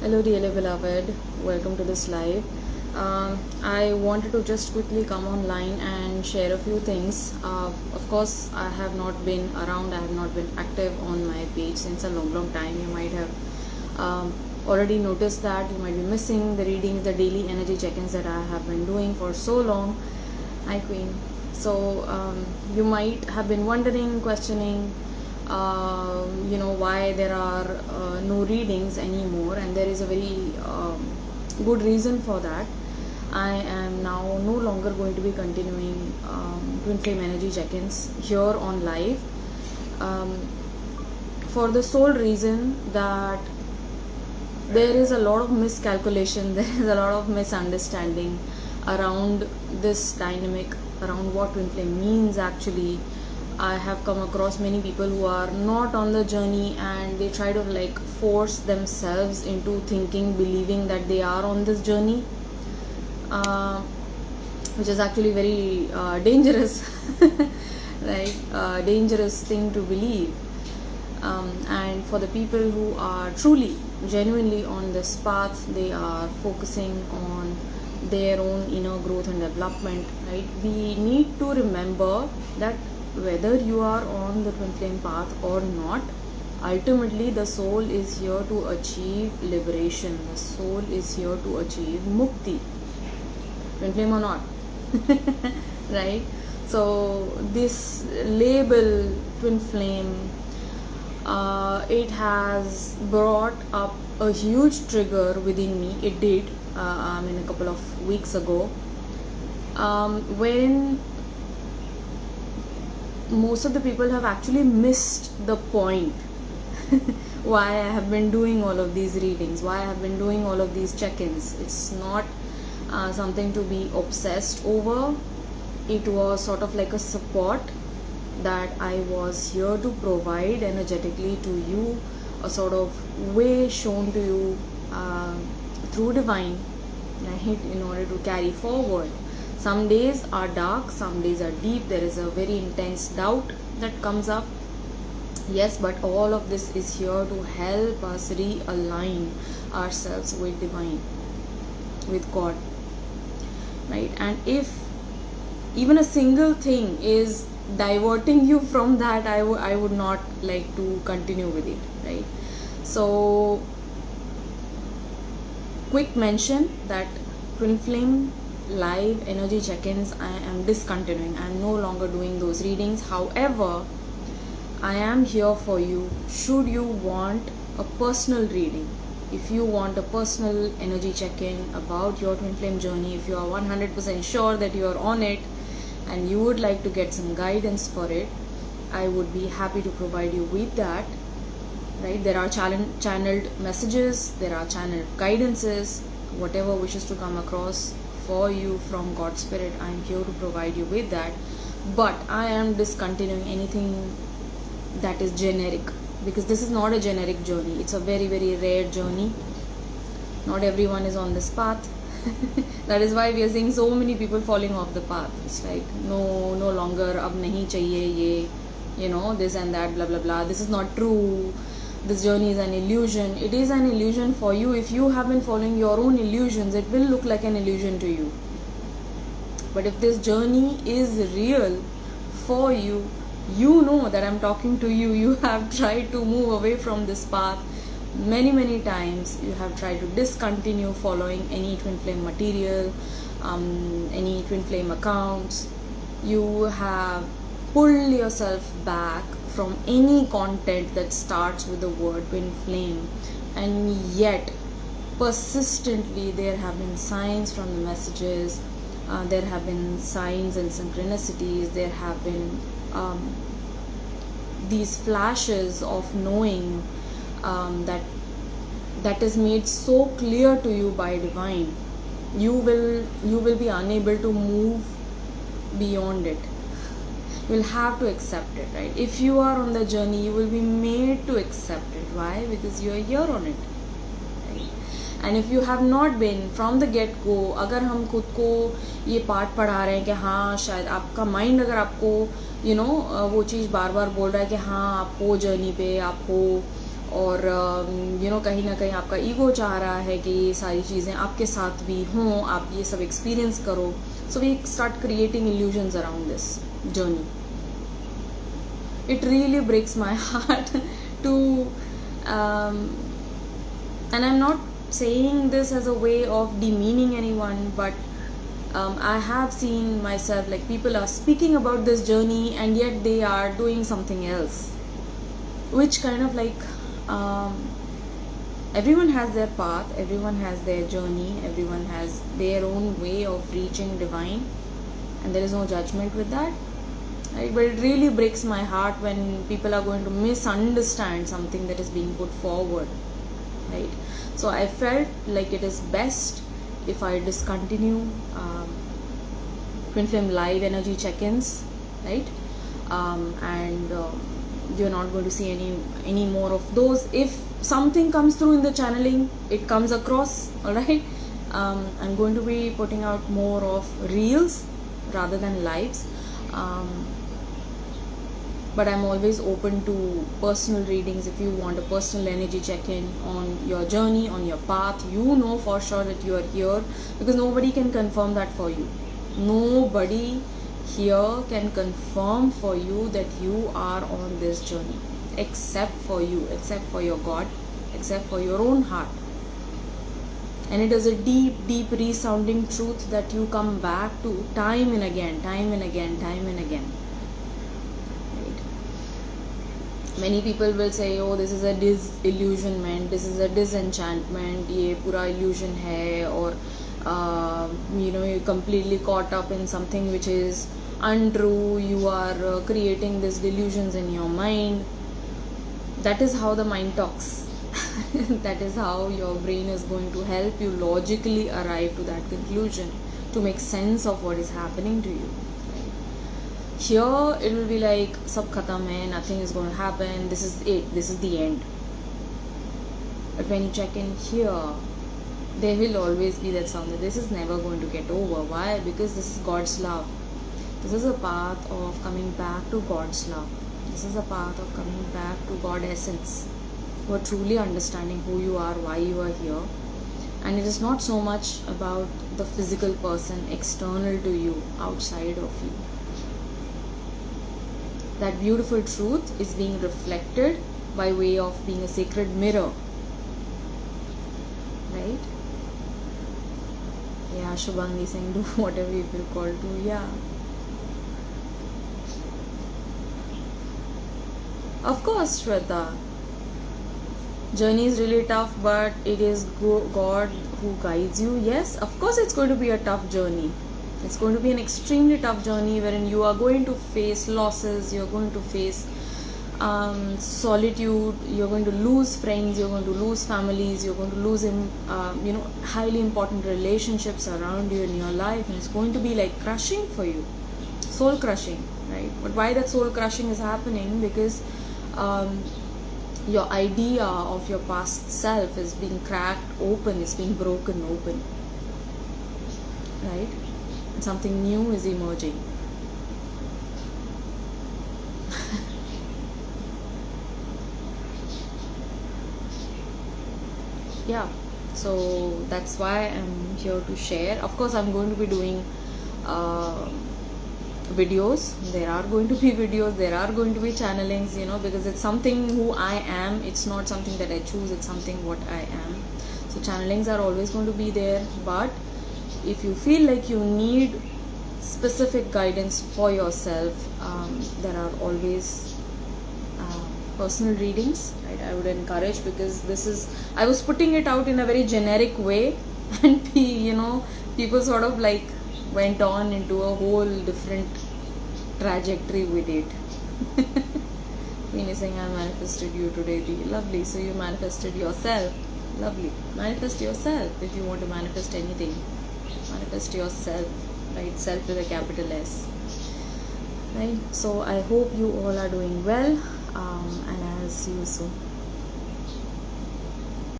Hello, dearly beloved. Welcome to this live. I wanted to just quickly come online and share a few things. Of course, I have not been around, I have not been active on my page since a long time. You might have already noticed that. You might be missing the readings, the daily energy check ins that I have been doing for so long. Hi, Queen. So, you might have been wondering, questioning, why there are no readings anymore, and there is a very good reason for that. I am now no longer going to be continuing twin flame energy check-ins here on live, for the sole reason that there is a lot of miscalculation, there is a lot of misunderstanding around this dynamic, around what twin flame means actually. I have come across many people who are not on the journey and they try to force themselves into thinking, believing that they are on this journey, which is actually very dangerous, right? Dangerous thing to believe. And for the people who are truly, genuinely on this path, they are focusing on their own inner growth and development, right? We need to remember that whether you are on the twin flame path or not, ultimately the soul is here to achieve liberation. The soul is here to achieve mukti, twin flame or not. Right? So this label twin flame, it has brought up a huge trigger within me. It did a couple of weeks ago, when most of the people have actually missed the point why I have been doing all of these readings, why I have been doing all of these check-ins. It's not something to be obsessed over. It was sort of like a support that I was here to provide energetically to you, a sort of way shown to you through divine, right, in order to carry forward. Some days are dark, some days are deep, there is a very intense doubt that comes up. Yes, but all of this is here to help us realign ourselves with divine, with God, right? And if even a single thing is diverting you from that, I would not like to continue with it, right? So, quick mention that twin flame live energy check-ins, I am discontinuing. I am no longer doing those readings. However, I am here for you should you want a personal reading. If you want a personal energy check-in about your twin flame journey, if you are 100% sure that you are on it and you would like to get some guidance for it, I would be happy to provide you with that, right? There are channeled messages, there are channeled guidances, whatever wishes to come across for you from God's Spirit, I am here to provide you with that. But I am discontinuing anything that is generic, because this is not a generic journey. It's a very, very rare journey. Not everyone is on this path. That is why we are seeing so many people falling off the path. It's like, no longer, ab nahi chahiye ye, this and that, blah, blah, blah. This is not true. This journey is an illusion. It is an illusion for you. If you have been following your own illusions, it will look like an illusion to you. But if this journey is real for you, you know that I'm talking to you. You have tried to move away from this path many times. You have tried to discontinue following any twin flame material, any twin flame accounts. You have pulled yourself back from any content that starts with the word twin flame, and yet persistently there have been signs from the messages, there have been signs and synchronicities, there have been these flashes of knowing that is made so clear to you by divine. You will be unable to move beyond it. You will have to accept it, right? If you are on the journey, you will be made to accept it. Why? Because you are here on it, right? And if you have not been from the get go, अगर हम खुद को ये पाठ पढ़ा रहे हैं कि हाँ शायद आपका माइंड अगर आपको वो चीज़ बार बार बोल रहा है कि हाँ आपको जर्नी पे आपको और कहीं ना कहीं आपका ईगो चाह रहा है कि ये सारी चीज़ें आपके साथ भी हों, आप ये सब एक्सपीरियंस करो. So we start creating illusions around this journey. It really breaks my heart to and I'm not saying this as a way of demeaning anyone, but I have seen myself, like, people are speaking about this journey and yet they are doing something else, which kind of like everyone has their path, everyone has their journey, everyone has their own way of reaching divine, and there is no judgment with that. Right? But it really breaks my heart when people are going to misunderstand something that is being put forward, right? So I felt like it is best if I discontinue Twinflame live energy check-ins, right? And you're not going to see any more of those. If something comes through in the channeling, it comes across, all right? I'm going to be putting out more of reels rather than lives. But I'm always open to personal readings. If you want a personal energy check-in on your journey, on your path, you know for sure that you are here, because nobody can confirm that for you. Nobody here can confirm for you that you are on this journey, except for you, except for your God, except for your own heart. And it is a deep, deep resounding truth that you come back to time and again, time and again, time and again. Many people will say, oh, this is a disillusionment, this is a disenchantment, ये पूरा illusion है, or you're completely caught up in something which is untrue, you are creating these delusions in your mind. That is how the mind talks. That is how your brain is going to help you logically arrive to that conclusion, to make sense of what is happening to you. Here it will be like, sab khatam hai, nothing is going to happen, this is it, this is the end. But when you check in here, there will always be that sound that this is never going to get over. Why? Because this is God's love. This is a path of coming back to God's love. This is a path of coming back to God essence. You are truly understanding who you are, why you are here. And it is not so much about the physical person external to you, outside of you. That beautiful truth is being reflected by way of being a sacred mirror, right? Yeah, Shubhangi saying, do whatever you feel called to. Yeah, of course, Shweta. Journey is really tough, but it is God who guides you. Yes, of course it's going to be a tough journey. It's going to be an extremely tough journey wherein you are going to face losses, you're going to face solitude, you're going to lose friends, you're going to lose families, you're going to lose highly important relationships around you in your life, and it's going to be like crushing for you, soul crushing, right? But why that soul crushing is happening? Because your idea of your past self is being cracked open, is being broken open, right? And something new is emerging. Yeah, so that's why I'm here to share. Of course, I'm going to be doing videos. There are going to be videos, there are going to be channelings, because it's something who I am. It's not something that I choose, it's something what I am. So channelings are always going to be there. But if you feel like you need specific guidance for yourself, there are always personal readings, right? I would encourage, because I was putting it out in a very generic way, and people sort of like went on into a whole different trajectory with it. Queen is saying, I manifested you today. Lovely. So you manifested yourself. Lovely. Manifest yourself. If you want to manifest anything, manifest yourself, right? Self with a capital S, right? So I hope you all are doing well, and I'll see you soon.